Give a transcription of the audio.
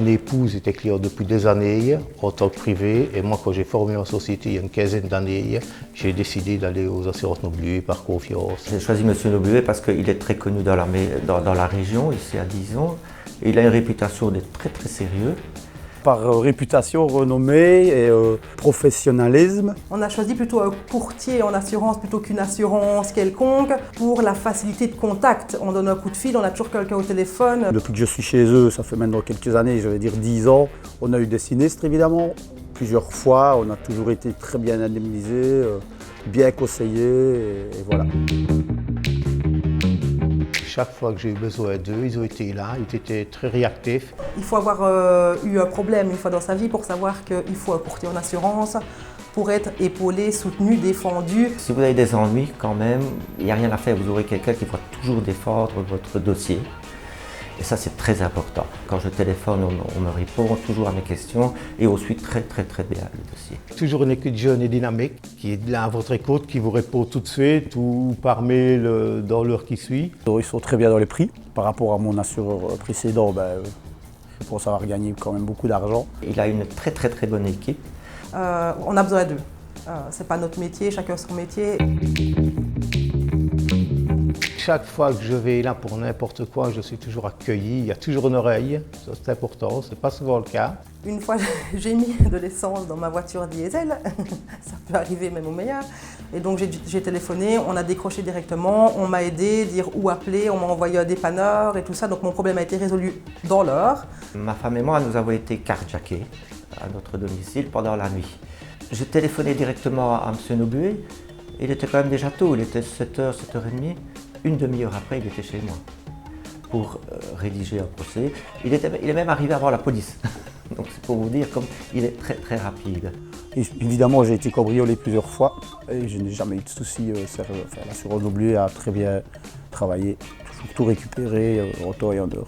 Mon épouse était cliente depuis des années en tant que privé et moi, quand j'ai formé ma société il y a une quinzaine d'années, j'ai décidé d'aller aux assurances Noblier par confiance. J'ai choisi M. Noblier parce qu'il est très connu dans la région, ici à Dijon. Il a une réputation d'être très très sérieux. Par réputation, renommée et professionnalisme. On a choisi plutôt un courtier en assurance plutôt qu'une assurance quelconque pour la facilité de contact. On donne un coup de fil, on a toujours quelqu'un au téléphone. Depuis que je suis chez eux, ça fait maintenant quelques années, je vais dire 10 ans, on a eu des sinistres évidemment. Plusieurs fois, on a toujours été très bien indemnisés, bien conseillés et voilà. Chaque fois que j'ai eu besoin d'eux, ils ont été là, ils étaient très réactifs. Il faut avoir eu un problème une fois dans sa vie pour savoir qu'il faut un courtier en assurance pour être épaulé, soutenu, défendu. Si vous avez des ennuis quand même, il n'y a rien à faire, vous aurez quelqu'un qui va toujours défendre votre dossier. Et ça, c'est très important. Quand je téléphone, on me répond toujours à mes questions et on suit très bien le dossier. Toujours une équipe jeune et dynamique qui est là à votre écoute, qui vous répond tout de suite ou par mail dans l'heure qui suit. Ils sont très bien dans les prix. Par rapport à mon assureur précédent, je pense avoir gagné quand même beaucoup d'argent. Il a une très bonne équipe. On a besoin d'eux. C'est pas notre métier, chacun son métier. Chaque fois que je vais là pour n'importe quoi, je suis toujours accueilli. Il y a toujours une oreille, ça c'est important, c'est pas souvent le cas. Une fois, j'ai mis de l'essence dans ma voiture diesel, ça peut arriver même au meilleur. Et donc j'ai téléphoné, on a décroché directement, on m'a aidé, dire où appeler, on m'a envoyé un dépanneur et tout ça. Donc mon problème a été résolu dans l'heure. Ma femme et moi, nous avons été carjackés à notre domicile pendant la nuit. J'ai téléphoné directement à M. Noblier, il était quand même déjà tôt, il était 7h, 7h30. Une demi-heure après, il était chez moi pour rédiger un procès. Il est même arrivé avant la police. Donc c'est pour vous dire comme il est très rapide. Et évidemment, j'ai été cambriolé plusieurs fois et je n'ai jamais eu de soucis. L'assurance Noblier a très bien travaillé, toujours tout récupéré en temps et en heure.